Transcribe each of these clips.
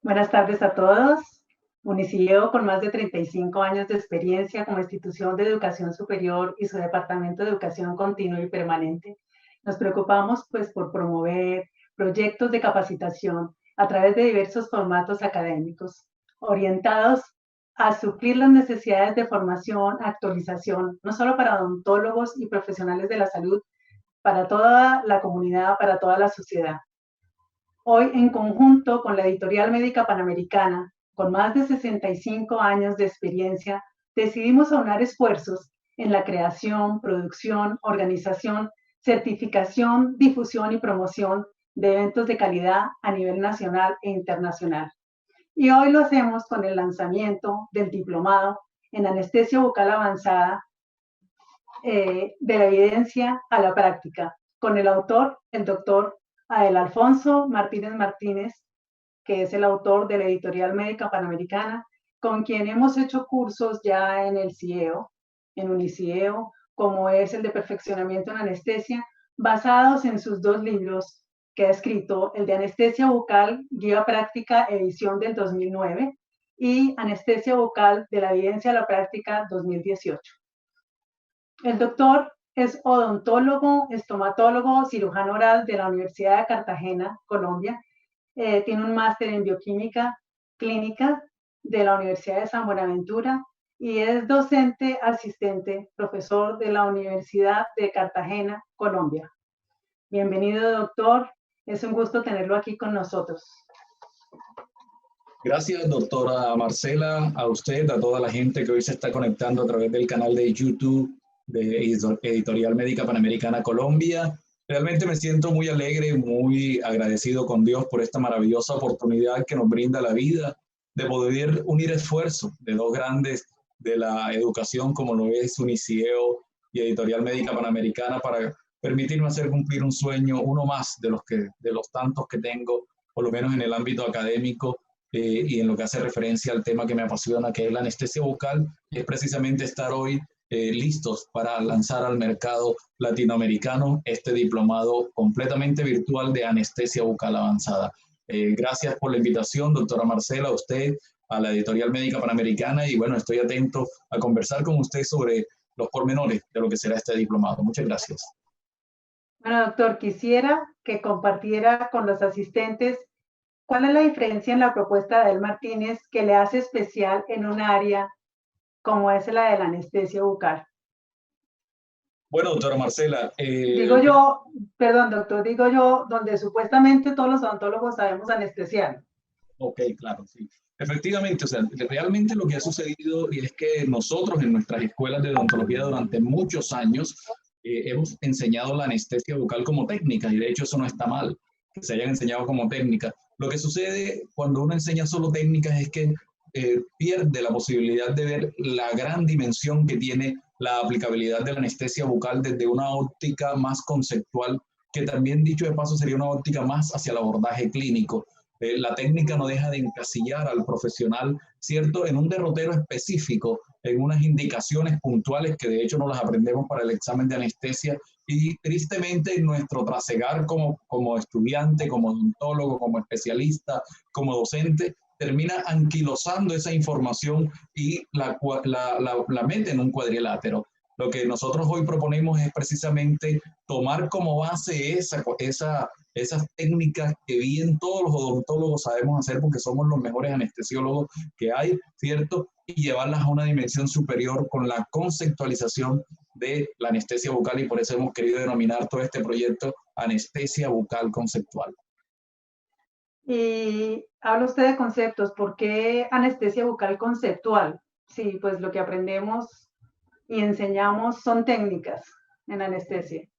Buenas tardes a todos. Unicio, con más de 35 años de experiencia como institución de educación superior y su departamento de educación continua y permanente, nos preocupamos por promover proyectos de capacitación a través de diversos formatos académicos, orientados a suplir las necesidades de formación, actualización, no solo para odontólogos y profesionales de la salud, para toda la comunidad, para toda la sociedad. Hoy, en conjunto con la Editorial Médica Panamericana, con más de 65 años de experiencia, decidimos aunar esfuerzos en la creación, producción, organización, certificación, difusión y promoción de eventos de calidad a nivel nacional e internacional. Y hoy lo hacemos con el lanzamiento del diplomado en anestesia bucal avanzada, de la evidencia a la práctica, con el autor, el doctor Adel Alfonso Martínez Martínez, que es el autor de la Editorial Médica Panamericana, con quien hemos hecho cursos ya en el CIEO, en Unicieo, como es el de perfeccionamiento en anestesia, basados en sus dos libros que ha escrito, el de Anestesia Bucal, Guía Práctica, edición del 2009, y Anestesia Bucal de la Evidencia a la Práctica 2018. El doctor es odontólogo, estomatólogo, cirujano oral de la Universidad de Cartagena, Colombia. Tiene un máster en bioquímica clínica de la Universidad de San Buenaventura y es docente asistente, profesor de la Universidad de Cartagena, Colombia. Bienvenido, doctor. Es un gusto tenerlo aquí con nosotros. Gracias, doctora Marcela, a usted, a toda la gente que hoy se está conectando a través del canal de YouTube de Editorial Médica Panamericana Colombia. Realmente me siento muy alegre, muy agradecido con Dios por esta maravillosa oportunidad que nos brinda la vida de poder unir esfuerzos de dos grandes de la educación como lo es Unicieo y Editorial Médica Panamericana para permitirme hacer cumplir un sueño, uno más de los tantos que tengo, por lo menos en el ámbito académico, y en lo que hace referencia al tema que me apasiona, que es la anestesia bucal, y es precisamente estar hoy listos para lanzar al mercado latinoamericano este diplomado completamente virtual de anestesia bucal avanzada. Gracias por la invitación, doctora Marcela, a usted, a la Editorial Médica Panamericana, y bueno, estoy atento a conversar con usted sobre los pormenores de lo que será este diplomado. Muchas gracias. Bueno, doctor, quisiera que compartiera con los asistentes cuál es la diferencia en la propuesta de Adel Martínez que le hace especial en un área como es la de la anestesia bucal. Bueno, doctora Marcela. Digo yo, perdón, doctor, digo yo, donde supuestamente todos los odontólogos sabemos anestesiar. Ok, claro, sí. Efectivamente, o sea, realmente lo que ha sucedido es que nosotros en nuestras escuelas de odontología durante muchos años hemos enseñado la anestesia bucal como técnica, y de hecho eso no está mal, que se hayan enseñado como técnica. Lo que sucede cuando uno enseña solo técnicas es que pierde la posibilidad de ver la gran dimensión que tiene la aplicabilidad de la anestesia bucal desde una óptica más conceptual, que también, dicho de paso, sería una óptica más hacia el abordaje clínico. La técnica no deja de encasillar al profesional, ¿cierto?, en un derrotero específico, en unas indicaciones puntuales que de hecho no las aprendemos para el examen de anestesia, y tristemente en nuestro trasegar como estudiante, como odontólogo, como especialista, como docente, termina anquilosando esa información y la mete en un cuadrilátero. Lo que nosotros hoy proponemos es precisamente tomar como base esas técnicas que bien todos los odontólogos sabemos hacer porque somos los mejores anestesiólogos que hay, ¿cierto? Y llevarlas a una dimensión superior con la conceptualización de la anestesia bucal, y por eso hemos querido denominar todo este proyecto Anestesia Bucal Conceptual. Y habla usted de conceptos, ¿por qué anestesia bucal conceptual? Sí, pues lo que aprendemos y enseñamos son técnicas en anestesia.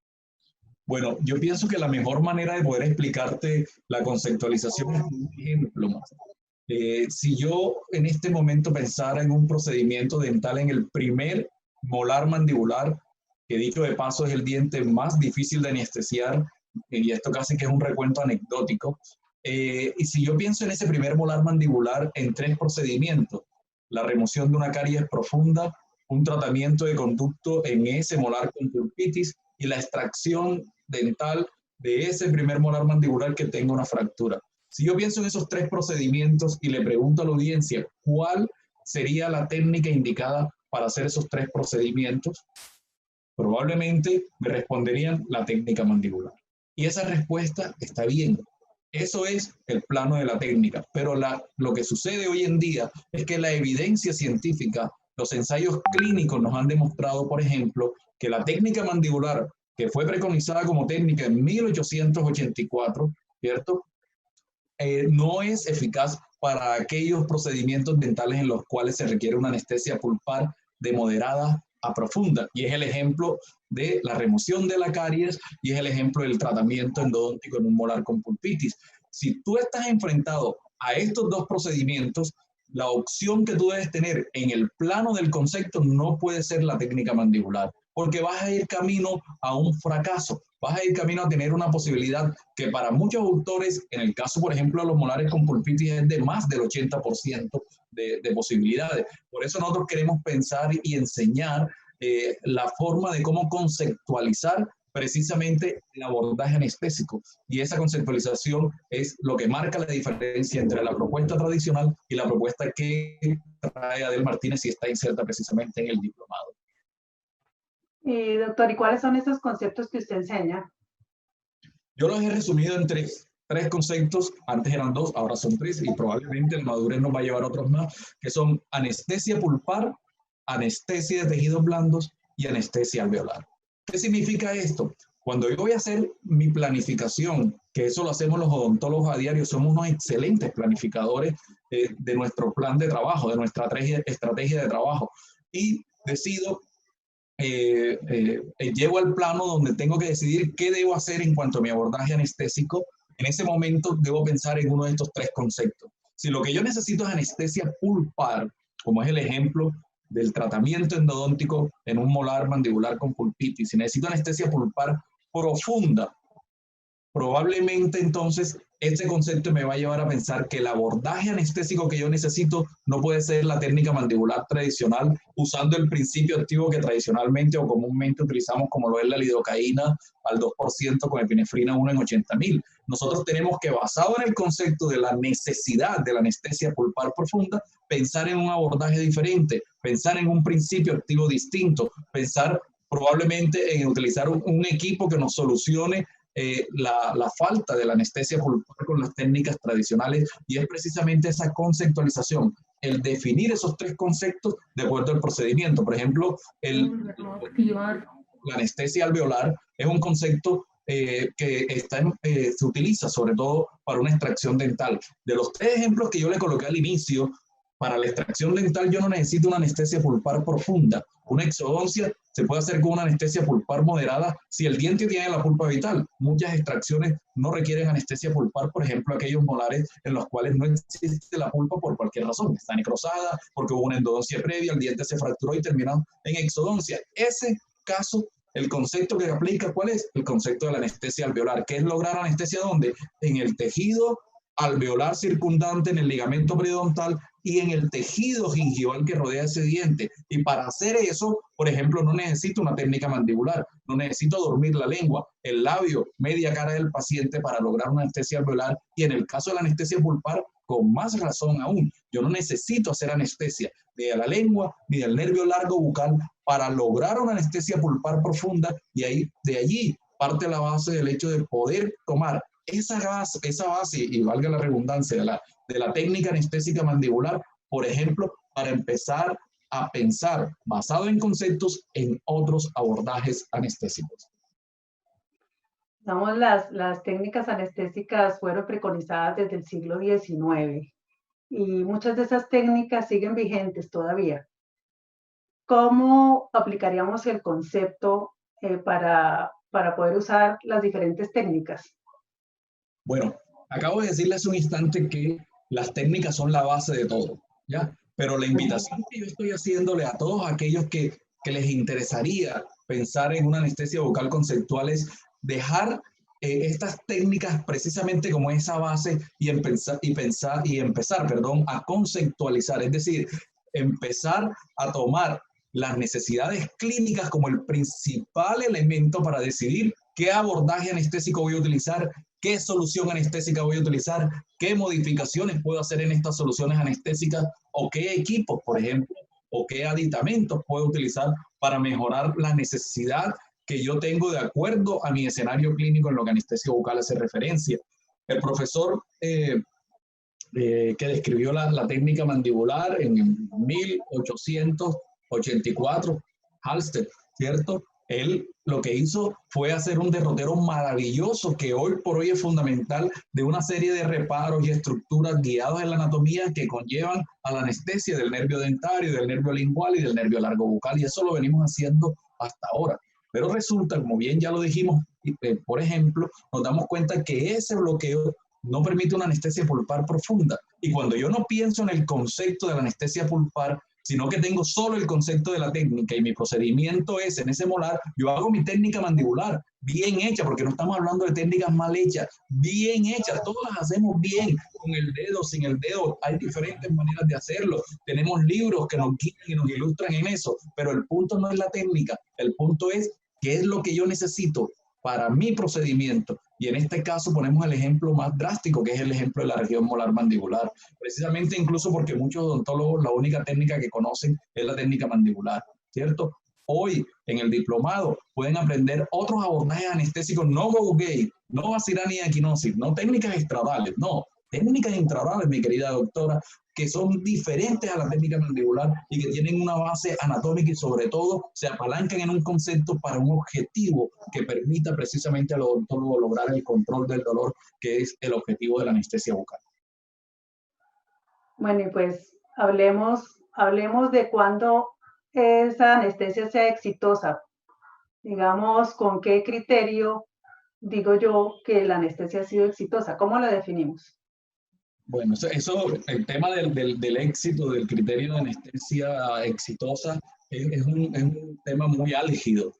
Bueno, yo pienso que la mejor manera de poder explicarte la conceptualización es un ejemplo más. Si yo en este momento pensara en un procedimiento dental en el primer molar mandibular, que dicho de paso es el diente más difícil de anestesiar, y esto casi que es un recuento anecdótico, y si yo pienso en ese primer molar mandibular en 3 procedimientos, la remoción de una caries profunda, un tratamiento de conducto en ese molar con pulpitis y la extracción dental de ese primer molar mandibular que tenga una fractura. Si yo pienso en esos tres procedimientos y le pregunto a la audiencia cuál sería la técnica indicada para hacer esos tres procedimientos, probablemente me responderían la técnica mandibular. Y esa respuesta está bien. Eso es el plano de la técnica. Pero lo que sucede hoy en día es que la evidencia científica, los ensayos clínicos nos han demostrado, por ejemplo, que la técnica mandibular, que fue preconizada como técnica en 1884, ¿cierto? No es eficaz para aquellos procedimientos dentales en los cuales se requiere una anestesia pulpar de moderada a profunda. Y es el ejemplo de la remoción de la caries y es el ejemplo del tratamiento endodóntico en un molar con pulpitis. Si tú estás enfrentado a estos dos procedimientos, la opción que tú debes tener en el plano del concepto no puede ser la técnica mandibular, porque vas a ir camino a un fracaso, vas a ir camino a tener una posibilidad que para muchos autores, en el caso, por ejemplo, de los molares con pulpitis, es de más del 80% de posibilidades. Por eso nosotros queremos pensar y enseñar la forma de cómo conceptualizar precisamente el abordaje anestésico. Y esa conceptualización es lo que marca la diferencia entre la propuesta tradicional y la propuesta que trae Adel Martínez y está inserta precisamente en el diplomado. Doctor, ¿y cuáles son esos conceptos que usted enseña? Yo los he resumido en tres conceptos, antes eran dos, ahora son tres, y probablemente la madurez nos va a llevar a otros más, que son anestesia pulpar, anestesia de tejidos blandos y anestesia alveolar. ¿Qué significa esto? Cuando yo voy a hacer mi planificación, que eso lo hacemos los odontólogos a diario, somos unos excelentes planificadores de nuestro plan de trabajo, de nuestra estrategia de trabajo, y decido llego al plano donde tengo que decidir qué debo hacer en cuanto a mi abordaje anestésico. En ese momento debo pensar en uno de estos tres conceptos. Si lo que yo necesito es anestesia pulpar, como es el ejemplo del tratamiento endodóntico en un molar mandibular con pulpitis, si necesito anestesia pulpar profunda, probablemente entonces este concepto me va a llevar a pensar que el abordaje anestésico que yo necesito no puede ser la técnica mandibular tradicional, usando el principio activo que tradicionalmente o comúnmente utilizamos, como lo es la lidocaína al 2% con epinefrina 1 en 80.000. Nosotros tenemos que, basado en el concepto de la necesidad de la anestesia pulpar profunda, pensar en un abordaje diferente, pensar en un principio activo distinto, pensar probablemente en utilizar un equipo que nos solucione la falta de la anestesia pulpar con las técnicas tradicionales, y es precisamente esa conceptualización, el definir esos tres conceptos de acuerdo al procedimiento. Por ejemplo, la anestesia alveolar es un concepto que se utiliza sobre todo para una extracción dental. De los tres ejemplos que yo le coloqué al inicio, para la extracción dental yo no necesito una anestesia pulpar profunda. Una exodoncia se puede hacer con una anestesia pulpar moderada si el diente tiene la pulpa vital. Muchas extracciones no requieren anestesia pulpar, por ejemplo, aquellos molares en los cuales no existe la pulpa por cualquier razón. Está necrosada, porque hubo una endodoncia previa, el diente se fracturó y terminó en exodoncia. Ese caso, el concepto que aplica, ¿cuál es? El concepto de la anestesia alveolar, que es lograr anestesia ¿dónde? En el tejido alveolar circundante, en el ligamento periodontal y en el tejido gingival que rodea ese diente. Y para hacer eso, por ejemplo, no necesito una técnica mandibular, no necesito dormir la lengua, el labio, media cara del paciente para lograr una anestesia alveolar, y en el caso de la anestesia pulpar, con más razón aún, yo no necesito hacer anestesia ni de la lengua ni del nervio largo bucal para lograr una anestesia pulpar profunda, y de allí parte la base del hecho de poder tomar esa base, y valga la redundancia, de la técnica anestésica mandibular, por ejemplo, para empezar a pensar, basado en conceptos, en otros abordajes anestésicos. Digamos, las técnicas anestésicas fueron preconizadas desde el siglo XIX y muchas de esas técnicas siguen vigentes todavía. ¿Cómo aplicaríamos el concepto para poder usar las diferentes técnicas? Bueno, acabo de decirle hace un instante que las técnicas son la base de todo, ¿ya? Pero la invitación que yo estoy haciéndole a todos aquellos que les interesaría pensar en una anestesia vocal conceptual es dejar estas técnicas precisamente como esa base y empezar a conceptualizar, es decir, empezar a tomar las necesidades clínicas como el principal elemento para decidir qué abordaje anestésico voy a utilizar qué solución anestésica voy a utilizar, qué modificaciones puedo hacer en estas soluciones anestésicas o qué equipos, por ejemplo, o qué aditamentos puedo utilizar para mejorar la necesidad que yo tengo de acuerdo a mi escenario clínico en lo que anestesia bucal hace referencia. El profesor que describió la técnica mandibular en 1884, Halsted, ¿cierto? Él lo que hizo fue hacer un derrotero maravilloso que hoy por hoy es fundamental de una serie de reparos y estructuras guiados en la anatomía que conllevan a la anestesia del nervio dentario, del nervio lingual y del nervio largo bucal, y eso lo venimos haciendo hasta ahora. Pero resulta, como bien ya lo dijimos, por ejemplo, nos damos cuenta que ese bloqueo no permite una anestesia pulpar profunda. Y cuando yo no pienso en el concepto de la anestesia pulpar, sino que tengo solo el concepto de la técnica y mi procedimiento es en ese molar, yo hago mi técnica mandibular bien hecha, porque no estamos hablando de técnicas mal hechas, bien hechas, todas las hacemos bien, con el dedo, sin el dedo, hay diferentes maneras de hacerlo, tenemos libros que nos guían y nos ilustran en eso, pero el punto no es la técnica, el punto es qué es lo que yo necesito para mi procedimiento. Y en este caso ponemos el ejemplo más drástico, que es el ejemplo de la región molar mandibular. Precisamente incluso porque muchos odontólogos la única técnica que conocen es la técnica mandibular, ¿cierto? Hoy en el diplomado pueden aprender otros abordajes anestésicos, no go gate, no vacilani y equinosis, no técnicas extradales, no, técnicas intradales, mi querida doctora, que son diferentes a la técnica mandibular y que tienen una base anatómica y sobre todo se apalancan en un concepto para un objetivo que permita precisamente al odontólogo lograr el control del dolor, que es el objetivo de la anestesia bucal. Bueno, y pues hablemos de cuándo esa anestesia sea exitosa. Digamos, ¿con qué criterio digo yo que la anestesia ha sido exitosa? ¿Cómo la definimos? Bueno, el tema del éxito, del criterio de anestesia exitosa, es un tema muy álgido.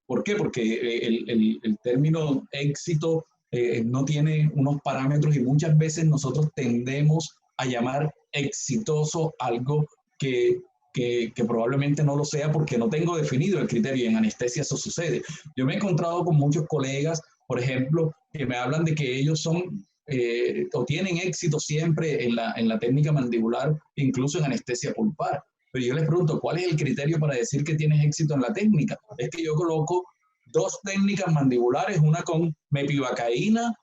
¿Por qué? Porque el término éxito no tiene unos parámetros y muchas veces nosotros tendemos a llamar exitoso algo que probablemente no lo sea porque no tengo definido el criterio y en anestesia eso sucede. Yo me he encontrado con muchos colegas, por ejemplo, que me hablan de que ellos son o tienen éxito siempre en la técnica mandibular, incluso en anestesia pulpar. Pero yo les pregunto, ¿cuál es el criterio para decir que tienes éxito en la técnica? Es que yo coloco dos técnicas mandibulares, una con mepivacaína,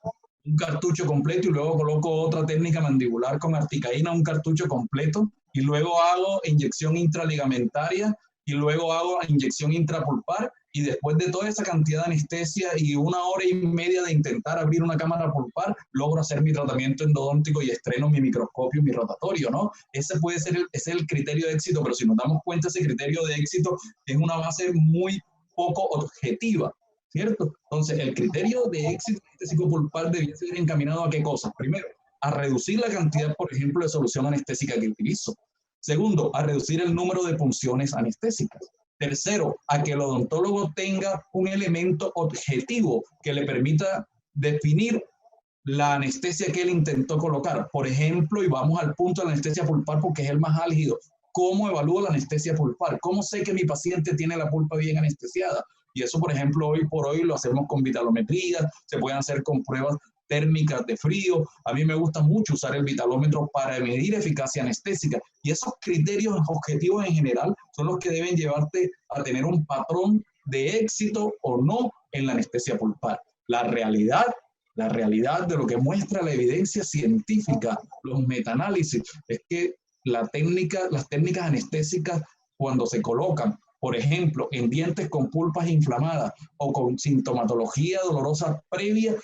un cartucho completo, y luego coloco otra técnica mandibular con articaína, un cartucho completo, y luego hago inyección intraligamentaria, y luego hago inyección intrapulpar, y después de toda esa cantidad de anestesia y 1 hora y media de intentar abrir una cámara pulpar, logro hacer mi tratamiento endodóntico y estreno mi microscopio y mi rotatorio, ¿no? Ese puede ser el criterio de éxito, pero si nos damos cuenta, ese criterio de éxito es una base muy poco objetiva, ¿cierto? Entonces, el criterio de éxito anestésico pulpar debe ser encaminado a qué cosas. Primero, a reducir la cantidad, por ejemplo, de solución anestésica que utilizo. Segundo, a reducir el número de punciones anestésicas. Tercero, a que el odontólogo tenga un elemento objetivo que le permita definir la anestesia que él intentó colocar. Por ejemplo, y vamos al punto de la anestesia pulpar porque es el más álgido, ¿cómo evalúo la anestesia pulpar? ¿Cómo sé que mi paciente tiene la pulpa bien anestesiada? Y eso, por ejemplo, hoy por hoy lo hacemos con vitalometría, se pueden hacer con pruebas térmicas de frío. A mí me gusta mucho usar el vitalómetro para medir eficacia anestésica. Y esos criterios objetivos en general son los que deben llevarte a tener un patrón de éxito o no en la anestesia pulpar. La realidad de lo que muestra la evidencia científica, los metaanálisis, es que las técnicas anestésicas cuando se colocan, por ejemplo, en dientes con pulpas inflamadas o con sintomatología dolorosa previa,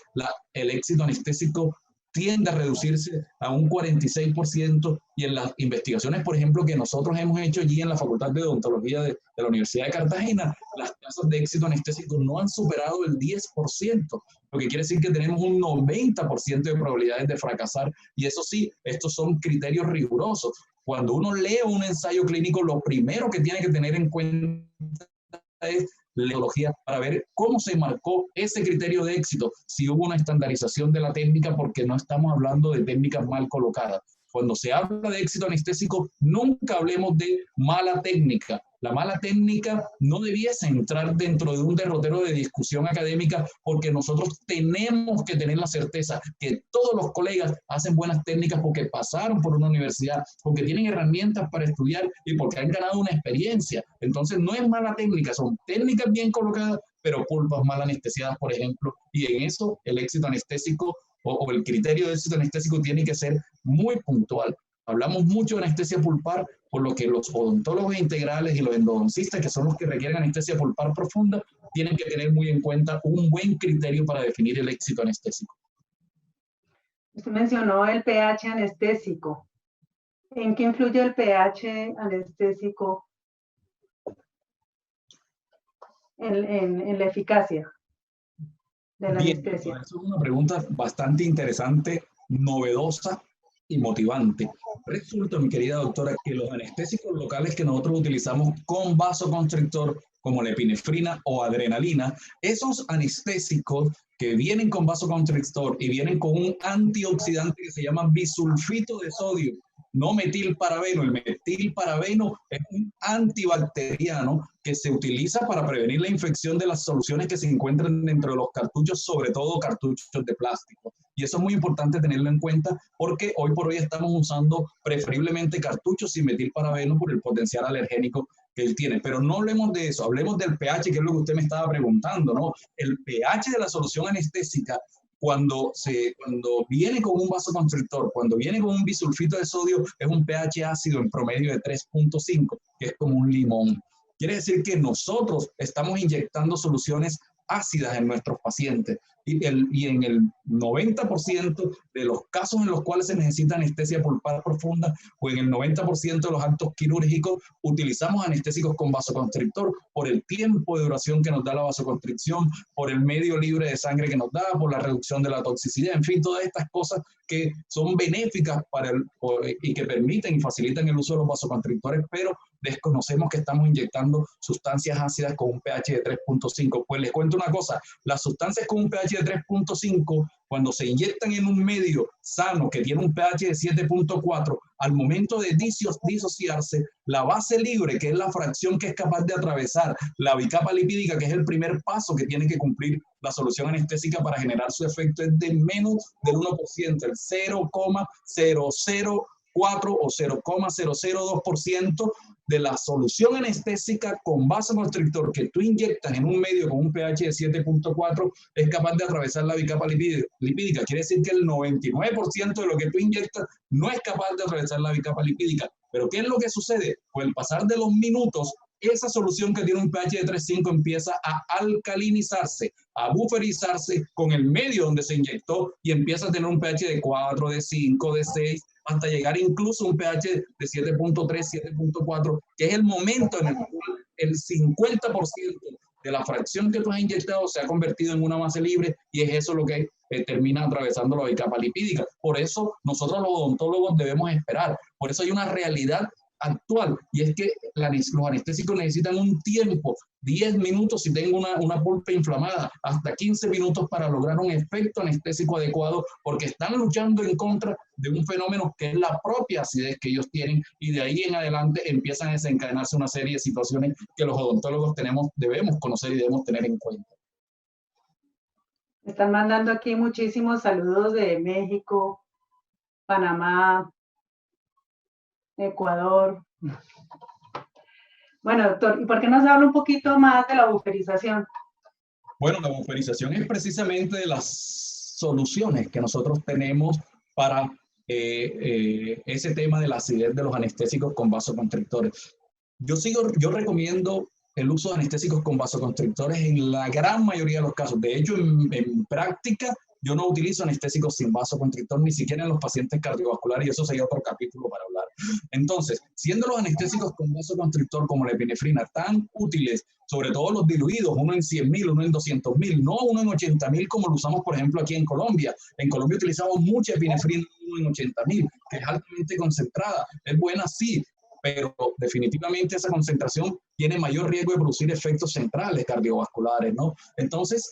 el éxito anestésico tiende a reducirse a un 46%, y en las investigaciones, por ejemplo, que nosotros hemos hecho allí en la Facultad de Odontología de la Universidad de Cartagena, las tasas de éxito anestésico no han superado el 10%, lo que quiere decir que tenemos un 90% de probabilidades de fracasar, y eso sí, estos son criterios rigurosos. Cuando uno lee un ensayo clínico, lo primero que tiene que tener en cuenta es la metodología para ver cómo se marcó ese criterio de éxito, si hubo una estandarización de la técnica, porque no estamos hablando de técnicas mal colocadas. cuando se habla de éxito anestésico, nunca hablemos de mala técnica. La mala técnica no debiese entrar dentro de un derrotero de discusión académica, porque nosotros tenemos que tener la certeza que todos los colegas hacen buenas técnicas porque pasaron por una universidad, porque tienen herramientas para estudiar y porque han ganado una experiencia. Entonces no es mala técnica, son técnicas bien colocadas, pero pulpas mal anestesiadas, por ejemplo, y en eso el éxito anestésico o el criterio de éxito anestésico tiene que ser muy puntual. Hablamos mucho de anestesia pulpar, por lo que los odontólogos integrales y los endodoncistas, que son los que requieren anestesia pulpar profunda, tienen que tener muy en cuenta un buen criterio para definir el éxito anestésico. Usted mencionó el pH anestésico. ¿En qué influye el pH anestésico en la eficacia de la anestesia? Eso es una pregunta bastante interesante, novedosa y motivante. Resulta, mi querida doctora, que los anestésicos locales que nosotros utilizamos con vasoconstrictor, como la epinefrina o adrenalina, esos anestésicos que vienen con vasoconstrictor y vienen con un antioxidante que se llama bisulfito de sodio, no metilparabeno. El metilparabeno es un antibacteriano que se utiliza para prevenir la infección de las soluciones que se encuentran dentro de los cartuchos, sobre todo cartuchos de plástico. Y eso es muy importante tenerlo en cuenta porque hoy por hoy estamos usando preferiblemente cartuchos sin metilparabeno por el potencial alergénico que él tiene. Pero no hablemos de eso, hablemos del pH, que es lo que usted me estaba preguntando, ¿no? El pH de la solución anestésica, cuando viene con un vasoconstrictor, cuando viene con un bisulfito de sodio, es un pH ácido en promedio de 3.5, que es como un limón. Quiere decir que nosotros estamos inyectando soluciones ácidas en nuestros pacientes y en el 90% de los casos en los cuales se necesita anestesia pulpar profunda o en el 90% de los actos quirúrgicos utilizamos anestésicos con vasoconstrictor por el tiempo de duración que nos da la vasoconstricción, por el medio libre de sangre que nos da, por la reducción de la toxicidad, en fin, todas estas cosas que son benéficas y que permiten y facilitan el uso de los vasoconstrictores, pero desconocemos que estamos inyectando sustancias ácidas con un pH de 3.5. Pues les cuento una cosa, las sustancias con un pH de 3.5, cuando se inyectan en un medio sano que tiene un pH de 7.4, al momento de disociarse, la base libre, que es la fracción que es capaz de atravesar la bicapa lipídica, que es el primer paso que tiene que cumplir la solución anestésica para generar su efecto, es de menos del 1%, el 0,004 o 0,002% de la solución anestésica con vasoconstrictor que tú inyectas en un medio con un pH de 7.4 es capaz de atravesar la bicapa lipídica. Quiere decir que el 99% de lo que tú inyectas no es capaz de atravesar la bicapa lipídica. ¿Pero qué es lo que sucede? Pues al pasar de los minutos, esa solución que tiene un pH de 3.5 empieza a alcalinizarse, a buferizarse con el medio donde se inyectó y empieza a tener un pH de 4, de 5, de 6, hasta llegar incluso a un pH de 7.3, 7.4, que es el momento en el cual el 50% de la fracción que tú has inyectado se ha convertido en una base libre y es eso lo que termina atravesando la bicapa lipídica. Por eso nosotros los odontólogos debemos esperar. Por eso hay una realidad actual y es que los anestésicos necesitan un tiempo, 10 minutos si tengo una pulpa inflamada, hasta 15 minutos para lograr un efecto anestésico adecuado, porque están luchando en contra de un fenómeno que es la propia acidez que ellos tienen y de ahí en adelante empiezan a desencadenarse una serie de situaciones que los odontólogos debemos conocer y debemos tener en cuenta. Me están mandando aquí muchísimos saludos de México, Panamá, Ecuador. Bueno, doctor, ¿y por qué nos habla un poquito más de la buferización? Bueno, la buferización es precisamente de las soluciones que nosotros tenemos para ese tema de la acidez de los anestésicos con vasoconstrictores. Yo recomiendo el uso de anestésicos con vasoconstrictores en la gran mayoría de los casos. De hecho, en práctica, yo no utilizo anestésicos sin vasoconstrictor, ni siquiera en los pacientes cardiovasculares, y eso sería otro capítulo para hablar. Entonces, siendo los anestésicos con vasoconstrictor como la epinefrina tan útiles, sobre todo los diluidos, uno en 100.000, uno en 200.000, no uno en 80.000 como lo usamos, por ejemplo, aquí en Colombia. En Colombia utilizamos mucha epinefrina, uno en 80.000, que es altamente concentrada. Es buena, sí, pero definitivamente esa concentración tiene mayor riesgo de producir efectos centrales cardiovasculares, ¿no? Entonces,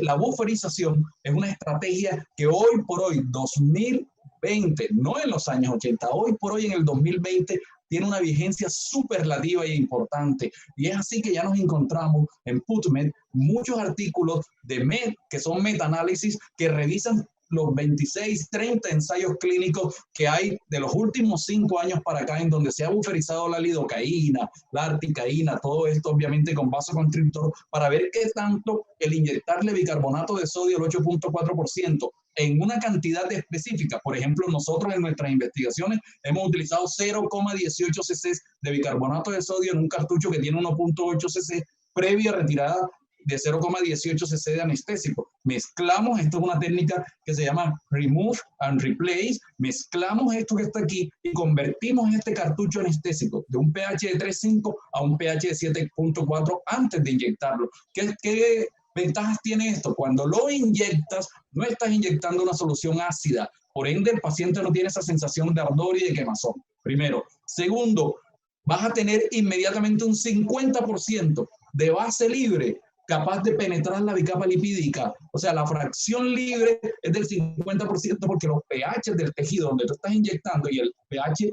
la buferización es una estrategia que hoy por hoy, 2000 20, no en los años 80. Hoy por hoy, en el 2020, tiene una vigencia superlativa e importante. Y es así que ya nos encontramos en PubMed muchos artículos de que son metaanálisis, que revisan los 26, 30 ensayos clínicos que hay de los últimos 5 años para acá, en donde se ha buferizado la lidocaína, la articaína, todo esto obviamente con vasoconstrictor, para ver qué tanto el inyectarle bicarbonato de sodio al 8.4% en una cantidad específica. Por ejemplo, nosotros en nuestras investigaciones hemos utilizado 0,18 cc de bicarbonato de sodio en un cartucho que tiene 1,8 cc previa retirada de 0,18 cc de anestésico. Mezclamos, esto es una técnica que se llama remove and replace, mezclamos esto que está aquí y convertimos este cartucho anestésico de un pH de 3,5 a un pH de 7,4 antes de inyectarlo. ¿Qué ventajas tiene esto? Cuando lo inyectas, no estás inyectando una solución ácida, por ende el paciente no tiene esa sensación de ardor y de quemazón, primero. Segundo, vas a tener inmediatamente un 50% de base libre capaz de penetrar la bicapa lipídica. O sea, la fracción libre es del 50% porque los pH del tejido donde tú estás inyectando y el pH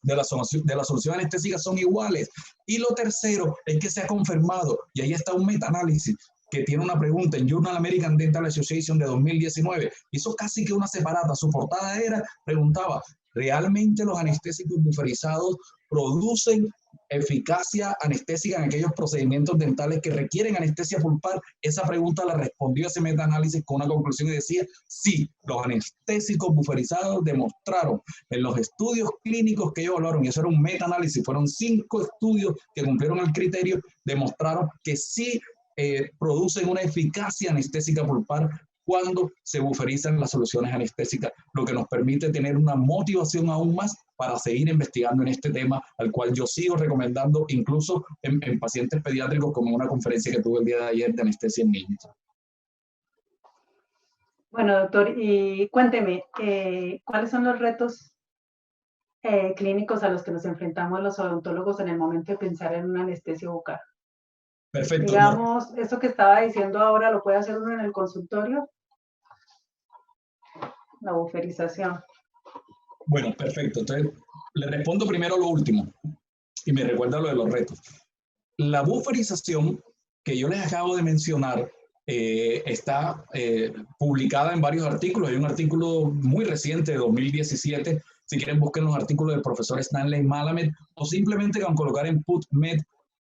de la solución anestésica son iguales. Y lo tercero es que se ha confirmado, y ahí está un metaanálisis que tiene una pregunta en Journal American Dental Association de 2019, hizo casi que una separata, su portada preguntaba, ¿realmente los anestésicos buferizados producen eficacia anestésica en aquellos procedimientos dentales que requieren anestesia pulpar? Esa pregunta la respondió ese metaanálisis con una conclusión y decía, sí, los anestésicos buferizados demostraron en los estudios clínicos que ellos evaluaron, y eso era un metaanálisis, fueron 5 estudios que cumplieron el criterio, demostraron que sí producen una eficacia anestésica pulpar cuando se buferizan las soluciones anestésicas, lo que nos permite tener una motivación aún más para seguir investigando en este tema, al cual yo sigo recomendando incluso en pacientes pediátricos, como en una conferencia que tuve el día de ayer de anestesia en niños. Bueno, doctor, y cuénteme, ¿cuáles son los retos clínicos a los que nos enfrentamos los odontólogos en el momento de pensar en una anestesia bucal? Perfecto. Digamos, eso que estaba diciendo ahora, ¿lo puede hacer uno en el consultorio? La buferización. Bueno, perfecto. Entonces, le respondo primero lo último y me recuerda lo de los retos. La buferización que yo les acabo de mencionar está publicada en varios artículos. Hay un artículo muy reciente de 2017. Si quieren, busquen los artículos del profesor Stanley Malamed o simplemente van a colocar en PubMed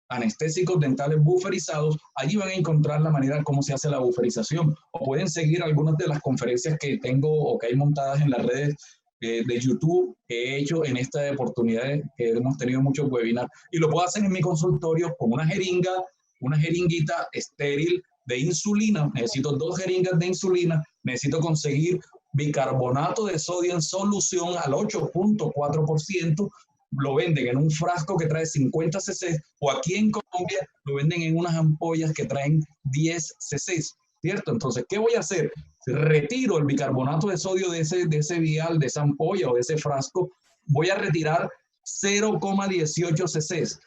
anestésicos dentales buferizados, allí van a encontrar la manera cómo se hace la buferización, o pueden seguir algunas de las conferencias que tengo o que hay montadas en las redes de YouTube que he hecho en esta oportunidad que hemos tenido muchos webinars, y lo puedo hacer en mi consultorio con una jeringuita estéril de insulina. Necesito 2 jeringas de insulina, necesito conseguir bicarbonato de sodio en solución al 8.4%, lo venden en un frasco que trae 50 cc, o aquí en Colombia lo venden en unas ampollas que traen 10 cc, ¿cierto? Entonces, ¿qué voy a hacer? Retiro el bicarbonato de sodio de ese vial, de esa ampolla o de ese frasco, voy a retirar 0,18 cc.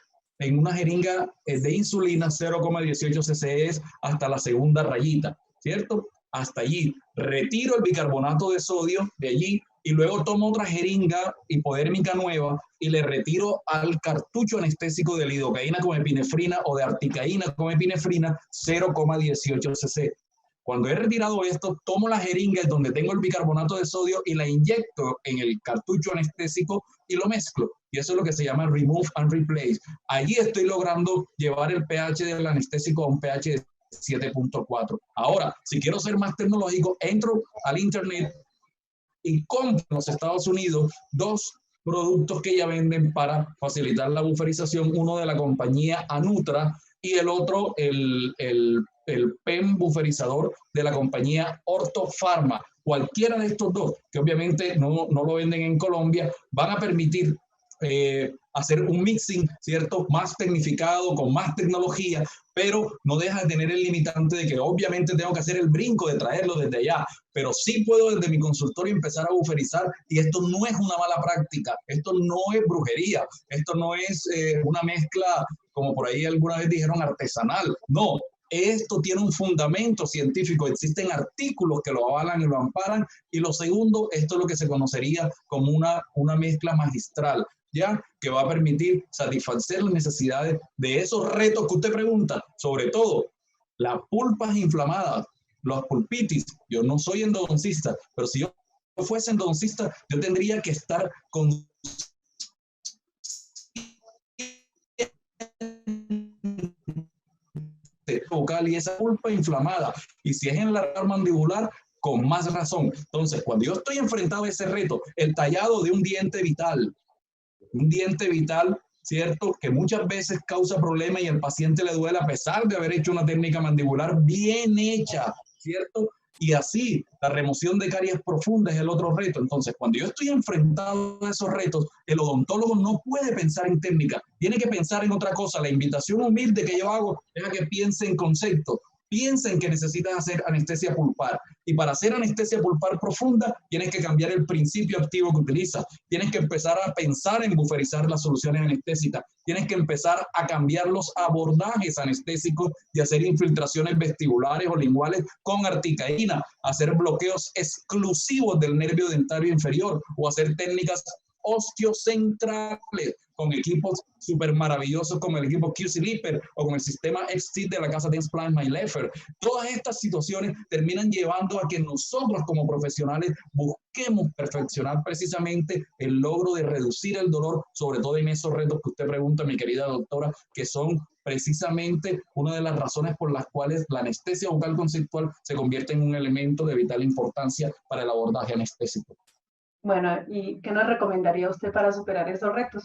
En una jeringa de insulina, 0,18 cc es hasta la segunda rayita, ¿cierto? Hasta allí. Retiro el bicarbonato de sodio de allí, y luego tomo otra jeringa hipodérmica nueva y le retiro al cartucho anestésico de lidocaína con epinefrina o de articaína con epinefrina 0,18 cc. Cuando he retirado esto, tomo la jeringa donde tengo el bicarbonato de sodio y la inyecto en el cartucho anestésico y lo mezclo. Y eso es lo que se llama remove and replace. Allí estoy logrando llevar el pH del anestésico a un pH de 7.4. Ahora, si quiero ser más tecnológico, entro al internet y compro en los Estados Unidos 2 productos que ya venden para facilitar la buferización, uno de la compañía Anutra y el otro el pen buferizador de la compañía Ortopharma. Cualquiera de estos 2, que obviamente no lo venden en Colombia, van a permitir hacer un mixing, ¿cierto? Más tecnificado, con más tecnología, pero no deja de tener el limitante de que obviamente tengo que hacer el brinco de traerlo desde allá, pero sí puedo desde mi consultorio empezar a buferizar, y esto no es una mala práctica, esto no es brujería, esto no es una mezcla, como por ahí alguna vez dijeron, artesanal. No, esto tiene un fundamento científico, existen artículos que lo avalan y lo amparan. Y lo segundo, esto es lo que se conocería como una mezcla magistral, ¿ya? Que va a permitir satisfacer las necesidades de esos retos que usted pregunta, sobre todo las pulpas inflamadas, los pulpitis. Yo no soy endodoncista, pero si yo fuese endodoncista, yo tendría que estar con vocal y esa pulpa inflamada. Y si es en la mandibular, con más razón. Entonces, cuando yo estoy enfrentado a ese reto, el tallado de un diente vital, ¿cierto? Que muchas veces causa problemas y el paciente le duele a pesar de haber hecho una técnica mandibular bien hecha, ¿cierto? Y así, la remoción de caries profundas es el otro reto. Entonces, cuando yo estoy enfrentado a esos retos, el odontólogo no puede pensar en técnica, tiene que pensar en otra cosa. La invitación humilde que yo hago es a que piense en conceptos. Piensen que necesitas hacer anestesia pulpar. Y para hacer anestesia pulpar profunda, tienes que cambiar el principio activo que utilizas. Tienes que empezar a pensar en buferizar las soluciones anestésicas. Tienes que empezar a cambiar los abordajes anestésicos y hacer infiltraciones vestibulares o linguales con articaína, hacer bloqueos exclusivos del nervio dentario inferior o hacer técnicas osteocentrales con equipos súper maravillosos como el equipo QC Leaper o con el sistema XT de la casa Dentsply Maylefer. Todas estas situaciones terminan llevando a que nosotros como profesionales busquemos perfeccionar precisamente el logro de reducir el dolor, sobre todo en esos retos que usted pregunta, mi querida doctora, que son precisamente una de las razones por las cuales la anestesia bucal conceptual se convierte en un elemento de vital importancia para el abordaje anestésico. Bueno, ¿y qué nos recomendaría usted para superar esos retos?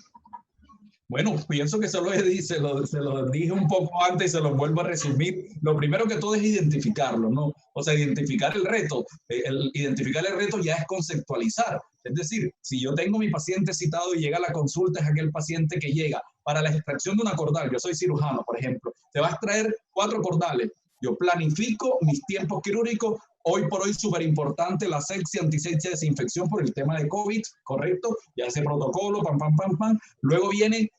Bueno, pienso que se lo dije un poco antes y se lo vuelvo a resumir. Lo primero que todo es identificarlo, ¿no? O sea, identificar el reto. Identificar el reto ya es conceptualizar. Es decir, si yo tengo mi paciente citado y llega a la consulta, es aquel paciente que llega para la extracción de una cordal. Yo soy cirujano, por ejemplo. Se va a extraer 4 cordales. Yo planifico mis tiempos quirúrgicos. Hoy por hoy súper importante la asepsia, antisepsia, desinfección por el tema de COVID, ¿correcto? Ya ese protocolo, pam, pam, pam, pam. Luego viene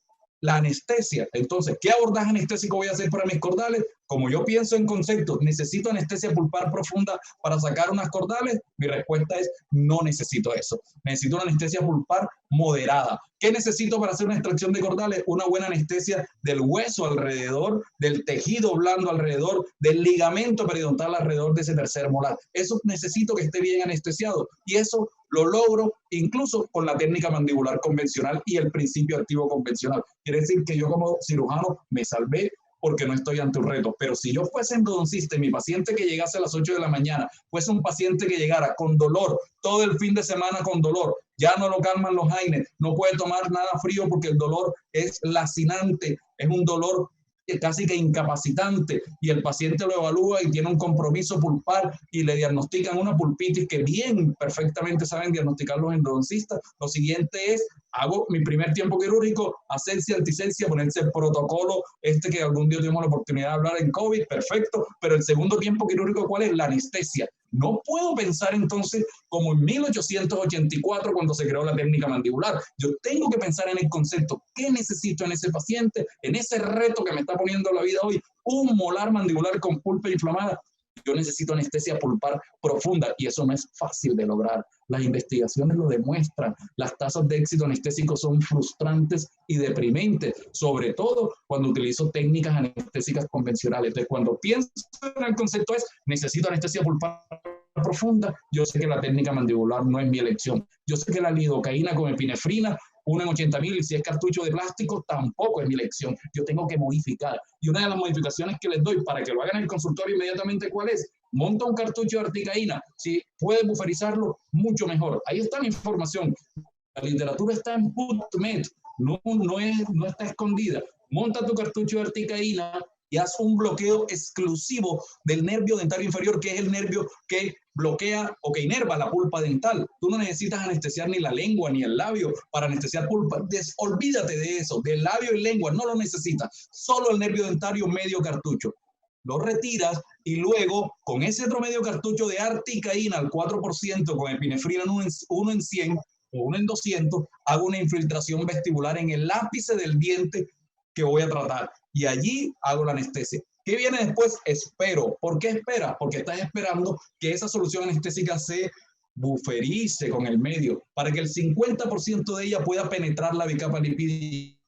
la anestesia. Entonces, ¿qué abordaje anestésico voy a hacer para mis cordales? Como yo pienso en conceptos, ¿necesito anestesia pulpar profunda para sacar unas cordales? Mi respuesta es no necesito eso. Necesito una anestesia pulpar moderada. ¿Qué necesito para hacer una extracción de cordales? Una buena anestesia del hueso alrededor, del tejido blando alrededor, del ligamento periodontal alrededor de ese tercer molar. Eso necesito que esté bien anestesiado. Y eso lo logro incluso con la técnica mandibular convencional y el principio activo convencional. Quiere decir que yo como cirujano me salvé porque no estoy ante un reto. Pero si yo fuese endodoncista y mi paciente que llegase a las 8 de la mañana fuese un paciente que llegara con dolor, todo el fin de semana con dolor, ya no lo calman los AINES, no puede tomar nada frío porque el dolor es lacinante, es un dolor casi que incapacitante, y el paciente lo evalúa y tiene un compromiso pulpar y le diagnostican una pulpitis que bien perfectamente saben diagnosticar los endodoncistas. Lo siguiente es, hago mi primer tiempo quirúrgico, asepsia, antisepsia, ponerse el protocolo que algún día tuvimos la oportunidad de hablar en COVID, perfecto, pero el segundo tiempo quirúrgico, ¿cuál es? La anestesia. No puedo pensar entonces como en 1884 cuando se creó la técnica mandibular. Yo tengo que pensar en el concepto, ¿qué necesito en ese paciente, en ese reto que me está poniendo la vida hoy? Un molar mandibular con pulpa inflamada. Yo necesito anestesia pulpar profunda y eso no es fácil de lograr. Las investigaciones lo demuestran. Las tasas de éxito anestésico son frustrantes y deprimentes, sobre todo cuando utilizo técnicas anestésicas convencionales. Entonces, cuando pienso en el concepto es, necesito anestesia pulpar profunda, yo sé que la técnica mandibular no es mi elección. Yo sé que la lidocaína con epinefrina, una en 80.000, y si es cartucho de plástico, tampoco es mi elección. Yo tengo que modificar. Y una de las modificaciones que les doy para que lo hagan en el consultorio inmediatamente, ¿cuál es? Monta un cartucho de articaína. Si puedes buferizarlo, mucho mejor. Ahí está la información. La literatura está en PubMed, no está escondida. Monta tu cartucho de articaína y haz un bloqueo exclusivo del nervio dentario inferior, que es el nervio que bloquea o que inerva la pulpa dental. Tú no necesitas anestesiar ni la lengua ni el labio para anestesiar pulpa. Olvídate de eso, del labio y lengua, no lo necesitas. Solo el nervio dentario medio cartucho. Lo retiras y luego con ese otro medio cartucho de articaína al 4% con epinefrina 1 en 100 o 1 en 200, hago una infiltración vestibular en el ápice del diente que voy a tratar y allí hago la anestesia. ¿Qué viene después? Espero. ¿Por qué esperas? Porque estás esperando que esa solución anestésica se buferice con el medio para que el 50% de ella pueda penetrar la bicapa lipídica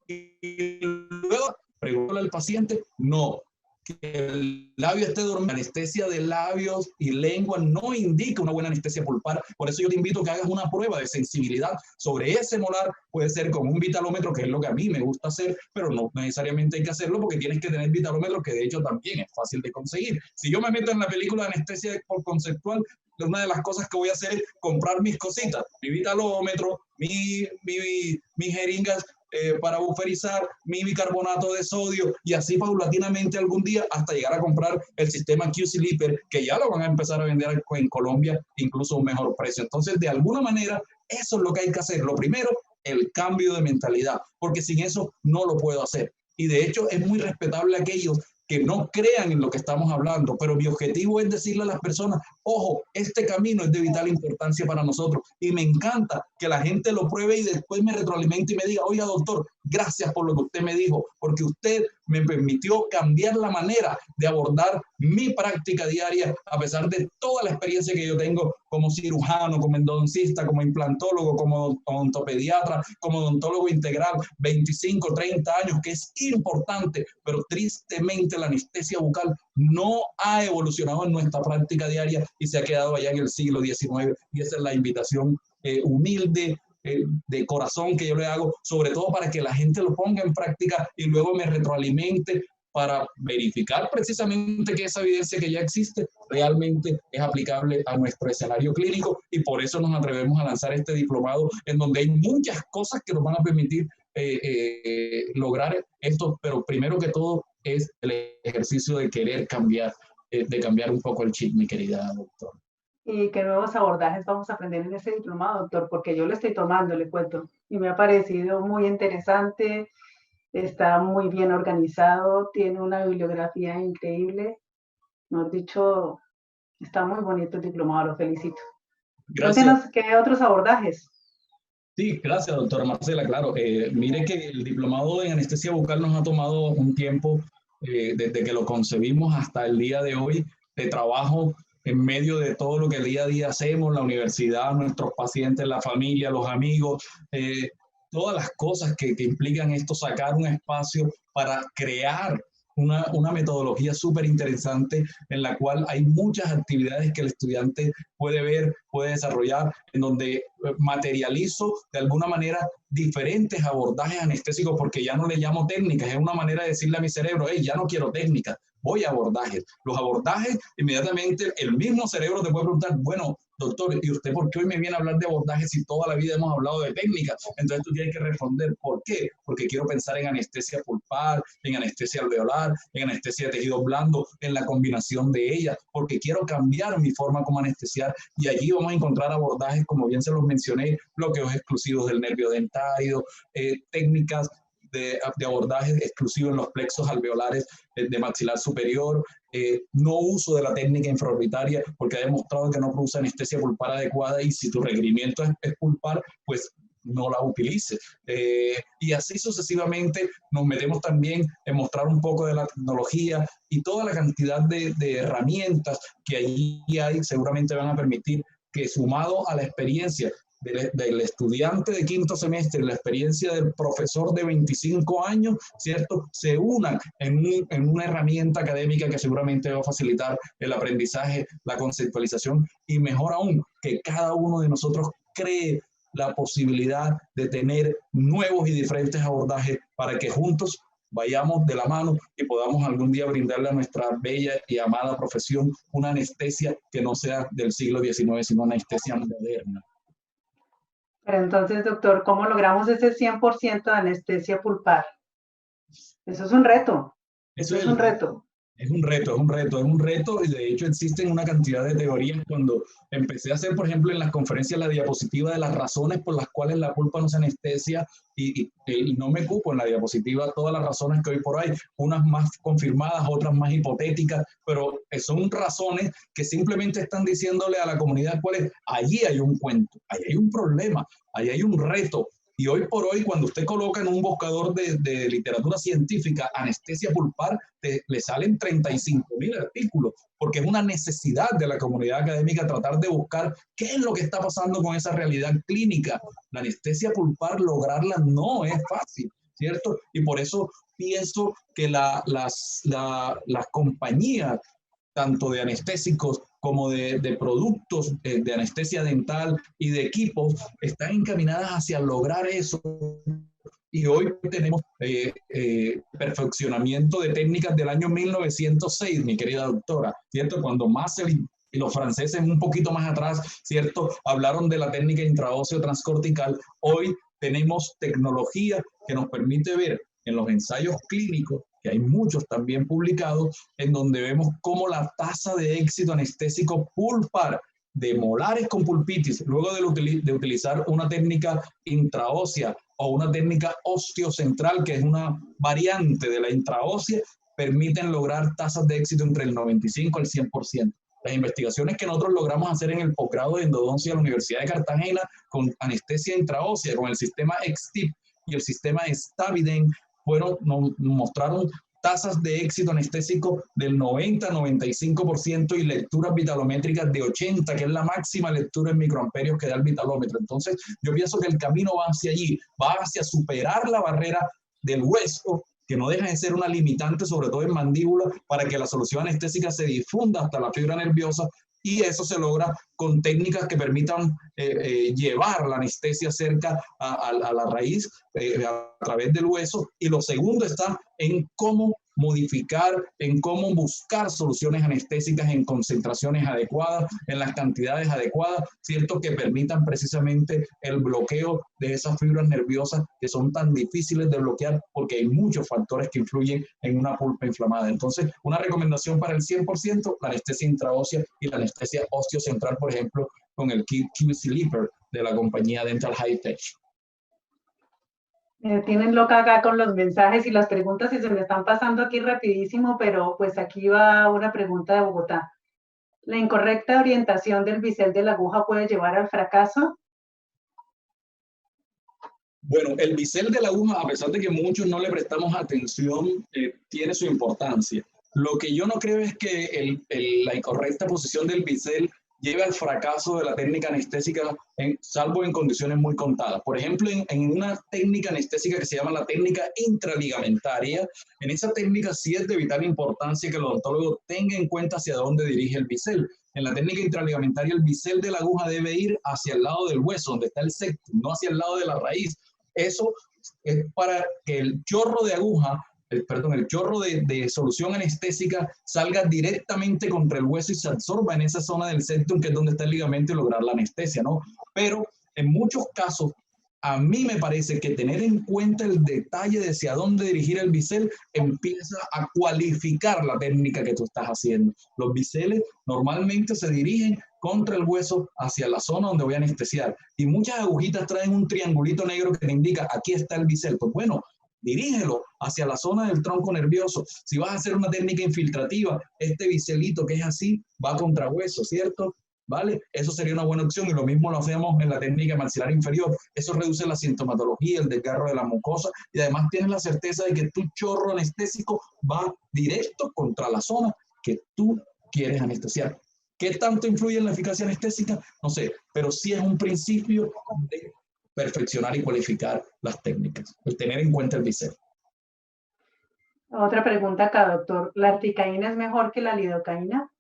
y luego pregúntale al paciente, no, que el labio esté dormido. Anestesia de labios y lengua no indica una buena anestesia pulpar. Por eso yo te invito a que hagas una prueba de sensibilidad sobre ese molar. Puede ser con un vitalómetro, que es lo que a mí me gusta hacer, pero no necesariamente hay que hacerlo porque tienes que tener vitalómetro, que de hecho también es fácil de conseguir. Si yo me meto en la película de anestesia por conceptual, una de las cosas que voy a hacer es comprar mis cositas, mi vitalómetro, mis jeringas para buferizar, mi bicarbonato de sodio y así paulatinamente algún día hasta llegar a comprar el sistema Q-Sleeper, que ya lo van a empezar a vender en Colombia, incluso a un mejor precio. Entonces, de alguna manera, eso es lo que hay que hacer. Lo primero, el cambio de mentalidad, porque sin eso no lo puedo hacer. Y de hecho es muy respetable aquellos que no crean en lo que estamos hablando, pero mi objetivo es decirle a las personas, ojo, este camino es de vital importancia para nosotros y me encanta que la gente lo pruebe y después me retroalimente y me diga, oiga doctor, gracias por lo que usted me dijo, porque usted me permitió cambiar la manera de abordar mi práctica diaria a pesar de toda la experiencia que yo tengo como cirujano, como endodoncista, como implantólogo, como odontopediatra, como odontólogo integral, 25, 30 años, que es importante, pero tristemente la anestesia bucal no ha evolucionado en nuestra práctica diaria y se ha quedado allá en el siglo XIX. Y esa es la invitación humilde, de corazón que yo le hago, sobre todo para que la gente lo ponga en práctica y luego me retroalimente para verificar precisamente que esa evidencia que ya existe realmente es aplicable a nuestro escenario clínico y por eso nos atrevemos a lanzar este diplomado en donde hay muchas cosas que nos van a permitir lograr esto, pero primero que todo es el ejercicio de querer cambiar, de cambiar un poco el chip, mi querida doctora. ¿Y qué nuevos abordajes vamos a aprender en ese diplomado, doctor? Porque yo lo estoy tomando, le cuento, y me ha parecido muy interesante, está muy bien organizado, tiene una bibliografía increíble, mejor dicho, está muy bonito el diplomado, lo felicito. Gracias. Cuéntenos qué otros abordajes. Sí, gracias, doctora Marcela. Claro, mire que el diplomado en anestesia bucal nos ha tomado un tiempo desde que lo concebimos hasta el día de hoy de trabajo en medio de todo lo que el día a día hacemos, la universidad, nuestros pacientes, la familia, los amigos, todas las cosas que implican esto, sacar un espacio para crear una metodología súper interesante en la cual hay muchas actividades que el estudiante puede ver, puede desarrollar, en donde materializo de alguna manera diferentes abordajes anestésicos, porque ya no le llamo técnicas, es una manera de decirle a mi cerebro, hey, ya no quiero técnicas, voy a abordajes. Los abordajes, inmediatamente el mismo cerebro te puede preguntar, bueno, doctor, ¿y usted por qué hoy me viene a hablar de abordajes si toda la vida hemos hablado de técnicas? Entonces tú tienes que responder, ¿por qué? Porque quiero pensar en anestesia pulpar, en anestesia alveolar, en anestesia de tejido blando, en la combinación de ellas, porque quiero cambiar mi forma como anestesiar y allí vamos a encontrar abordajes, como bien se los mencioné, bloqueos exclusivos del nervio dentario, técnicas de abordaje exclusivo en los plexos alveolares de maxilar superior, no uso de la técnica infraorbitaria porque ha demostrado que no produce anestesia pulpar adecuada y si tu requerimiento es pulpar, pues no la utilice. Y así sucesivamente nos metemos también en mostrar un poco de la tecnología y toda la cantidad de herramientas que allí hay seguramente van a permitir que sumado a la experiencia del estudiante de quinto semestre, la experiencia del profesor de 25 años, ¿cierto? Se unan en una herramienta académica que seguramente va a facilitar el aprendizaje, la conceptualización y mejor aún, que cada uno de nosotros cree la posibilidad de tener nuevos y diferentes abordajes para que juntos vayamos de la mano y podamos algún día brindarle a nuestra bella y amada profesión una anestesia que no sea del siglo XIX, sino una anestesia moderna. Pero entonces, doctor, ¿cómo logramos ese 100% de anestesia pulpar? Eso es un reto. Eso es un reto. Es un reto y de hecho existen una cantidad de teorías. Cuando empecé a hacer, por ejemplo, en las conferencias la diapositiva de las razones por las cuales la pulpa no se anestesia y no me cupo en la diapositiva todas las razones que hoy por ahí, unas más confirmadas, otras más hipotéticas, pero son razones que simplemente están diciéndole a la comunidad cuál es. Allí hay un cuento, allí hay un problema, allí hay un reto. Y hoy por hoy, cuando usted coloca en un buscador de literatura científica anestesia pulpar, le salen 35.000 artículos, porque es una necesidad de la comunidad académica tratar de buscar qué es lo que está pasando con esa realidad clínica. La anestesia pulpar, lograrla no es fácil, ¿cierto? Y por eso pienso que las compañías, tanto de anestésicos como de productos de anestesia dental y de equipos, están encaminadas hacia lograr eso. Y hoy tenemos perfeccionamiento de técnicas del año 1906, mi querida doctora, ¿cierto? Cuando Massel y los franceses un poquito más atrás, ¿cierto?, hablaron de la técnica intraóseo transcortical. Hoy tenemos tecnología que nos permite ver en los ensayos clínicos, que hay muchos también publicados, en donde vemos cómo la tasa de éxito anestésico pulpar de molares con pulpitis, luego de utilizar una técnica intraósea o una técnica osteocentral, que es una variante de la intraósea, permiten lograr tasas de éxito entre el 95 al 100%. Las investigaciones que nosotros logramos hacer en el posgrado de endodoncia de la Universidad de Cartagena con anestesia intraósea, con el sistema XTIP y el sistema Staviden, nos mostraron tasas de éxito anestésico del 90-95% y lecturas vitalométricas de 80, que es la máxima lectura en microamperios que da el vitalómetro. Entonces, yo pienso que el camino va hacia allí, va hacia superar la barrera del hueso, que no deja de ser una limitante, sobre todo en mandíbula, para que la solución anestésica se difunda hasta la fibra nerviosa, y eso se logra con técnicas que permitan llevar la anestesia cerca a la raíz a través del hueso. Y lo segundo está en cómo modificar, en cómo buscar soluciones anestésicas en concentraciones adecuadas, en las cantidades adecuadas, ¿cierto?, que permitan precisamente el bloqueo de esas fibras nerviosas que son tan difíciles de bloquear porque hay muchos factores que influyen en una pulpa inflamada. Entonces, una recomendación para el 100%, la anestesia intraósea y la anestesia osteocentral, por ejemplo, con el Q-Sleeper de la compañía Dental High Tech. Tienen loca acá con los mensajes y las preguntas y se me están pasando aquí rapidísimo, pero pues aquí va una pregunta de Bogotá. ¿La incorrecta orientación del bisel de la aguja puede llevar al fracaso? Bueno, el bisel de la aguja, a pesar de que muchos no le prestamos atención, tiene su importancia. Lo que yo no creo es que la incorrecta posición del bisel lleve al fracaso de la técnica anestésica, salvo en condiciones muy contadas. Por ejemplo, en una técnica anestésica que se llama la técnica intraligamentaria, en esa técnica sí es de vital importancia que el odontólogo tenga en cuenta hacia dónde dirige el bisel. En la técnica intraligamentaria, el bisel de la aguja debe ir hacia el lado del hueso, donde está el septum, no hacia el lado de la raíz. Eso es para que el chorro de aguja, el chorro de solución anestésica salga directamente contra el hueso y se absorba en esa zona del septum, que es donde está el ligamento, y lograr la anestesia, ¿no? Pero en muchos casos, a mí me parece que tener en cuenta el detalle de hacia dónde dirigir el bisel empieza a cualificar la técnica que tú estás haciendo. Los biseles normalmente se dirigen contra el hueso hacia la zona donde voy a anestesiar. Y muchas agujitas traen un triangulito negro que te indica, aquí está el bisel. Pues bueno, dirígelo hacia la zona del tronco nervioso. Si vas a hacer una técnica infiltrativa, este biselito que es así, va contra hueso, ¿cierto? ¿Vale? Eso sería una buena opción, y lo mismo lo hacemos en la técnica maxilar inferior. Eso reduce la sintomatología, el desgarro de la mucosa, y además tienes la certeza de que tu chorro anestésico va directo contra la zona que tú quieres anestesiar. ¿Qué tanto influye en la eficacia anestésica? No sé, pero sí es un principio de perfeccionar y cualificar las técnicas, el tener en cuenta el bisel. Otra pregunta acá, doctor. ¿La articaína es mejor que la lidocaína?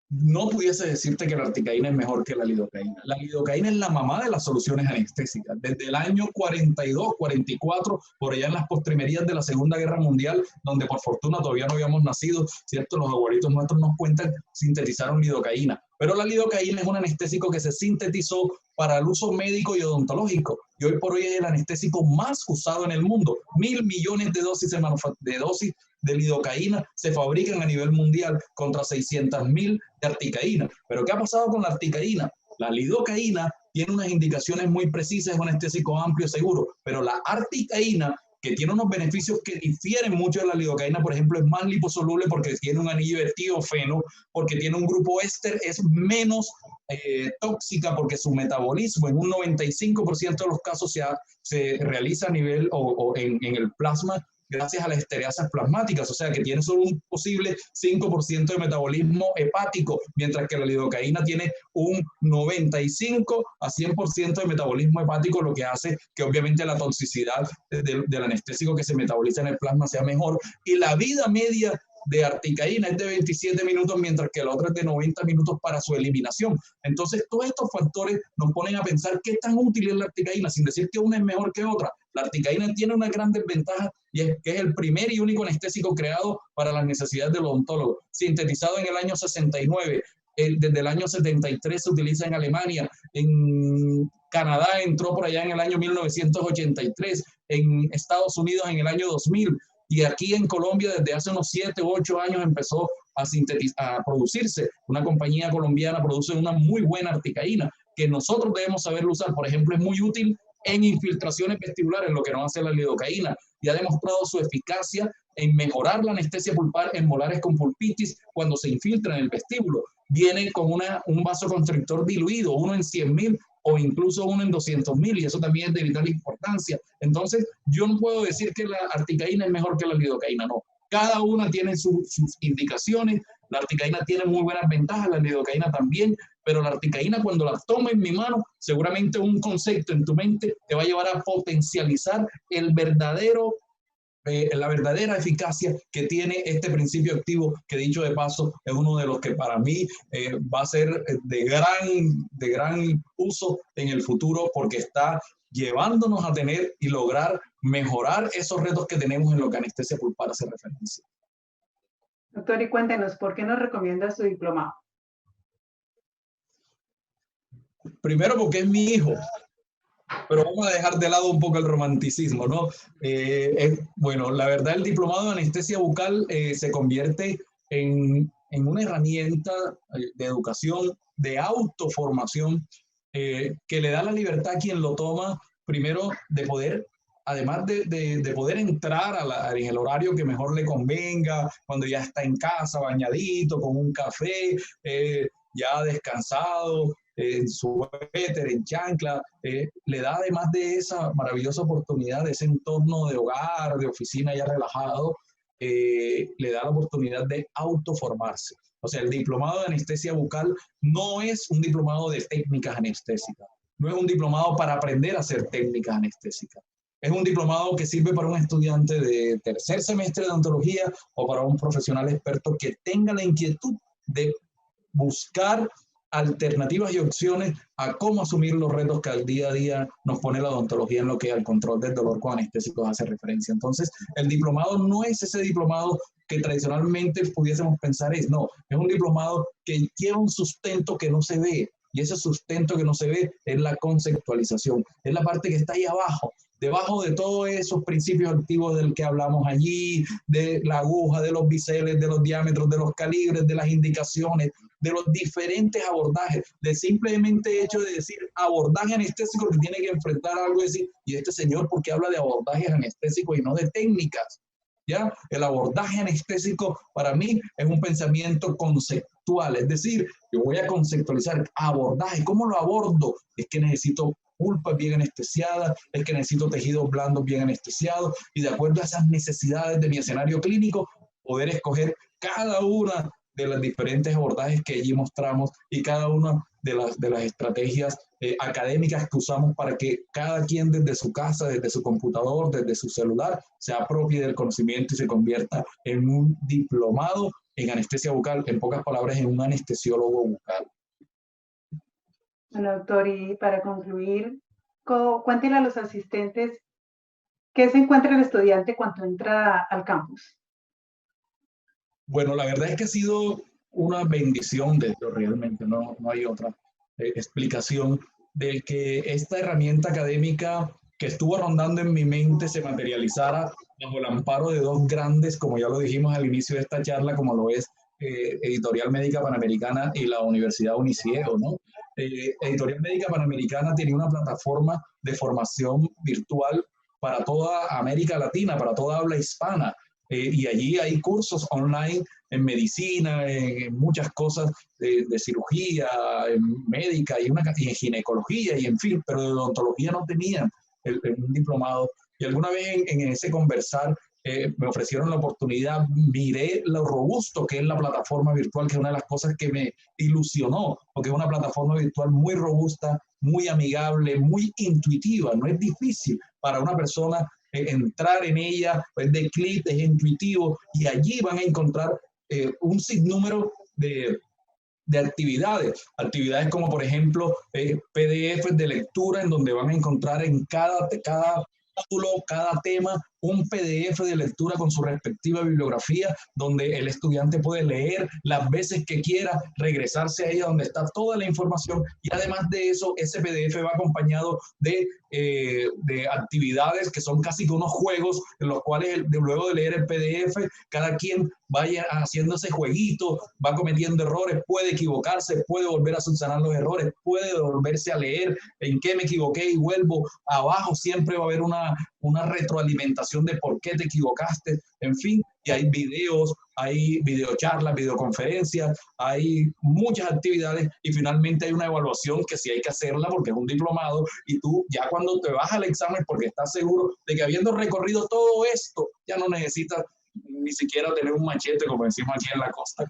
No pudiese decirte que la articaína es mejor que la lidocaína. La lidocaína es la mamá de las soluciones anestésicas. Desde el año 42, 44, por allá en las postrimerías de la Segunda Guerra Mundial, donde por fortuna todavía no habíamos nacido, ¿cierto? Los abuelitos nuestros nos cuentan, sintetizaron lidocaína. Pero la lidocaína es un anestésico que se sintetizó para el uso médico y odontológico. Y hoy por hoy es el anestésico más usado en el mundo. 1.000 millones de dosis de lidocaína se fabrican a nivel mundial contra 600.000 de articaína. Pero ¿qué ha pasado con la articaína? La lidocaína tiene unas indicaciones muy precisas, es un anestésico amplio, seguro, pero la articaína, que tiene unos beneficios que difieren mucho de la lidocaína. Por ejemplo, es más liposoluble porque tiene un anillo de tiofeno, porque tiene un grupo éster, es menos tóxica porque su metabolismo en un 95% de los casos se realiza a nivel o en el plasma gracias a las estereasas plasmáticas, o sea que tiene solo un posible 5% de metabolismo hepático, mientras que la lidocaína tiene un 95 a 100% de metabolismo hepático, lo que hace que obviamente la toxicidad del anestésico que se metaboliza en el plasma sea mejor, y la vida media de articaína es de 27 minutos, mientras que la otra es de 90 minutos para su eliminación. Entonces, todos estos factores nos ponen a pensar qué tan útil es la articaína, sin decir que una es mejor que otra. La articaína tiene una gran desventaja y es que es el primer y único anestésico creado para las necesidades del odontólogo, sintetizado en el año 69. Desde el año 73 se utiliza en Alemania, en Canadá entró por allá en el año 1983, en Estados Unidos en el año 2000, y aquí en Colombia desde hace unos 7 u 8 años empezó a producirse. Una compañía colombiana produce una muy buena articaína que nosotros debemos saberlo usar. Por ejemplo, es muy útil en infiltraciones vestibulares, lo que no hace la lidocaína, y ha demostrado su eficacia en mejorar la anestesia pulpar en molares con pulpitis cuando se infiltra en el vestíbulo. Viene con un vasoconstrictor diluido, uno en 100.000 o incluso uno en 200.000, y eso también es de vital importancia. Entonces, yo no puedo decir que la articaína es mejor que la lidocaína, no. Cada una tiene sus indicaciones. La articaína tiene muy buenas ventajas, la lidocaína también, pero la articaína, cuando la tomo en mi mano, seguramente un concepto en tu mente te va a llevar a potencializar la verdadera eficacia que tiene este principio activo, que dicho de paso es uno de los que para mí va a ser de gran uso en el futuro, porque está llevándonos a tener y lograr mejorar esos retos que tenemos en lo que anestesia pulpar hace referencia. Doctor, y cuéntenos, ¿por qué nos recomienda su diplomado? Primero porque es mi hijo, pero vamos a dejar de lado un poco el romanticismo, ¿no? Bueno, la verdad el diplomado de anestesia bucal se convierte en una herramienta de educación, de autoformación, que le da la libertad a quien lo toma, primero de poder, además de poder entrar en el horario que mejor le convenga, cuando ya está en casa, bañadito, con un café, ya descansado, en su suéter, en chancla, le da además de esa maravillosa oportunidad, de ese entorno de hogar, de oficina ya relajado, le da la oportunidad de autoformarse. O sea, el diplomado de anestesia bucal no es un diplomado de técnicas anestésicas, no es un diplomado para aprender a hacer técnicas anestésicas. Es un diplomado que sirve para un estudiante de tercer semestre de odontología o para un profesional experto que tenga la inquietud de buscar alternativas y opciones a cómo asumir los retos que al día a día nos pone la odontología en lo que al control del dolor con anestésicos hace referencia. Entonces, el diplomado no es ese diplomado que tradicionalmente pudiésemos pensar no, es un diplomado que lleva un sustento que no se ve, y ese sustento que no se ve es la conceptualización, es la parte que está ahí abajo, debajo de todos esos principios activos del que hablamos allí, de la aguja, de los biseles, de los diámetros, de los calibres, de las indicaciones, de los diferentes abordajes, de simplemente hecho de decir abordaje anestésico que tiene que enfrentar algo y decir, y este señor, ¿por qué habla de abordajes anestésicos y no de técnicas? ¿Ya? El abordaje anestésico para mí es un pensamiento conceptual, es decir, yo voy a conceptualizar abordaje, ¿cómo lo abordo? Es que necesito pulpas bien anestesiadas, es que necesito tejidos blandos bien anestesiados, y de acuerdo a esas necesidades de mi escenario clínico, poder escoger cada una de los diferentes abordajes que allí mostramos y cada una de las estrategias académicas que usamos para que cada quien desde su casa, desde su computador, desde su celular, se apropie del conocimiento y se convierta en un diplomado en anestesia bucal, en pocas palabras, en un anestesiólogo bucal. Bueno, doctor, y para concluir, cuéntele a los asistentes qué se encuentra el estudiante cuando entra al campus. Bueno, la verdad es que ha sido una bendición de Dios, realmente, no hay otra explicación de que esta herramienta académica que estuvo rondando en mi mente se materializara bajo el amparo de dos grandes, como ya lo dijimos al inicio de esta charla, como lo es Editorial Médica Panamericana y la Universidad Unicieo, ¿no? Editorial Médica Panamericana tiene una plataforma de formación virtual para toda América Latina, para toda habla hispana. Y allí hay cursos online en medicina, en muchas cosas de cirugía, en médica y en ginecología y en fin, pero de odontología no tenían un diplomado. Y alguna vez en ese conversar me ofrecieron la oportunidad, miré lo robusto que es la plataforma virtual, que es una de las cosas que me ilusionó, porque es una plataforma virtual muy robusta, muy amigable, muy intuitiva. No es difícil para una persona entrar en ella, es de clic, es intuitivo, y allí van a encontrar un sinnúmero de actividades como por ejemplo PDFs de lectura, en donde van a encontrar en cada módulo, cada tema, un PDF de lectura con su respectiva bibliografía, donde el estudiante puede leer las veces que quiera, regresarse a ella donde está toda la información, y además de eso, ese PDF va acompañado de actividades que son casi como unos juegos, en los cuales luego de leer el PDF, cada quien vaya haciendo ese jueguito, va cometiendo errores, puede equivocarse, puede volver a subsanar los errores, puede volverse a leer en qué me equivoqué y vuelvo. Abajo siempre va a haber una retroalimentación de por qué te equivocaste, en fin, y hay videos, hay videocharlas, videoconferencias, hay muchas actividades, y finalmente hay una evaluación que sí hay que hacerla porque es un diplomado, y tú ya cuando te vas al examen, porque estás seguro de que habiendo recorrido todo esto, ya no necesitas ni siquiera tener un machete, como decimos aquí en la costa,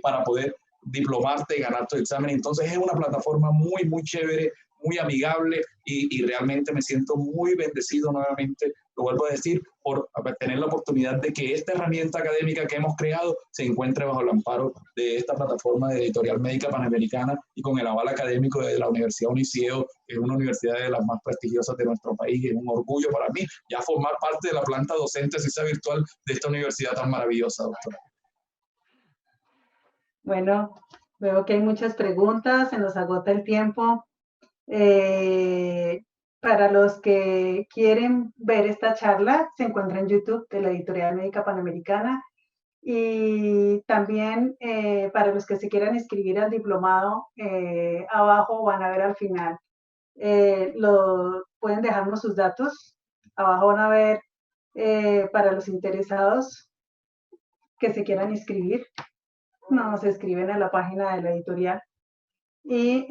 para poder diplomarte y ganar tu examen. Entonces es una plataforma muy, muy chévere, muy amigable, y realmente me siento muy bendecido nuevamente, lo vuelvo a decir, por tener la oportunidad de que esta herramienta académica que hemos creado se encuentre bajo el amparo de esta plataforma de Editorial Médica Panamericana y con el aval académico de la Universidad Uniceo, que es una universidad de las más prestigiosas de nuestro país. Es un orgullo para mí ya formar parte de la planta docente asistida virtual de esta universidad tan maravillosa, doctora. Bueno, veo que hay muchas preguntas, se nos agota el tiempo. Para los que quieren ver esta charla, se encuentra en YouTube de la Editorial Médica Panamericana, y también para los que se quieran inscribir al diplomado, abajo van a ver al final, pueden dejarnos sus datos, abajo van a ver para los interesados que se quieran inscribir, nos escriben a la página de la editorial. Y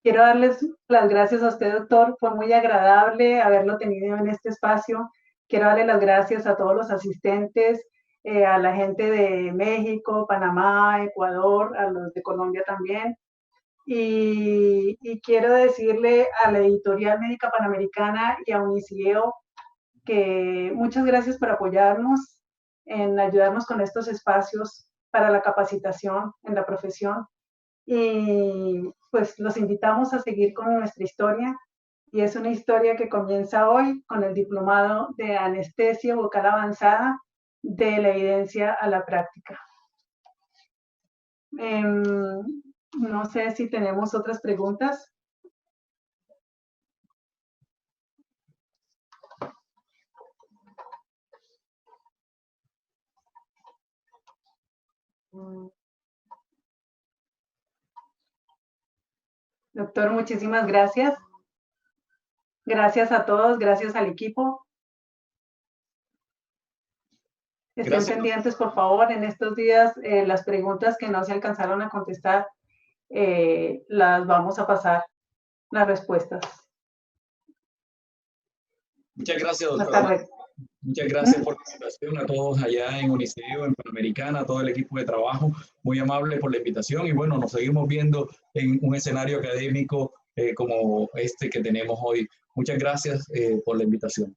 quiero darles las gracias a usted, doctor. Fue muy agradable haberlo tenido en este espacio. Quiero darle las gracias a todos los asistentes, a la gente de México, Panamá, Ecuador, a los de Colombia también. Y quiero decirle a la Editorial Médica Panamericana y a Uniceo que muchas gracias por apoyarnos, en ayudarnos con estos espacios para la capacitación en la profesión. Y pues los invitamos a seguir con nuestra historia, y es una historia que comienza hoy con el diplomado de anestesia vocal avanzada, de la evidencia a la práctica. No sé si tenemos otras preguntas. Doctor, muchísimas gracias. Gracias a todos, gracias al equipo. Estén pendientes, por favor, en estos días, las preguntas que no se alcanzaron a contestar, las vamos a pasar, las respuestas. Muchas gracias, doctora. Muchas gracias por la invitación a todos allá en Uniceo, en Panamericana, a todo el equipo de trabajo. Muy amable por la invitación, y bueno, nos seguimos viendo en un escenario académico como este que tenemos hoy. Muchas gracias por la invitación.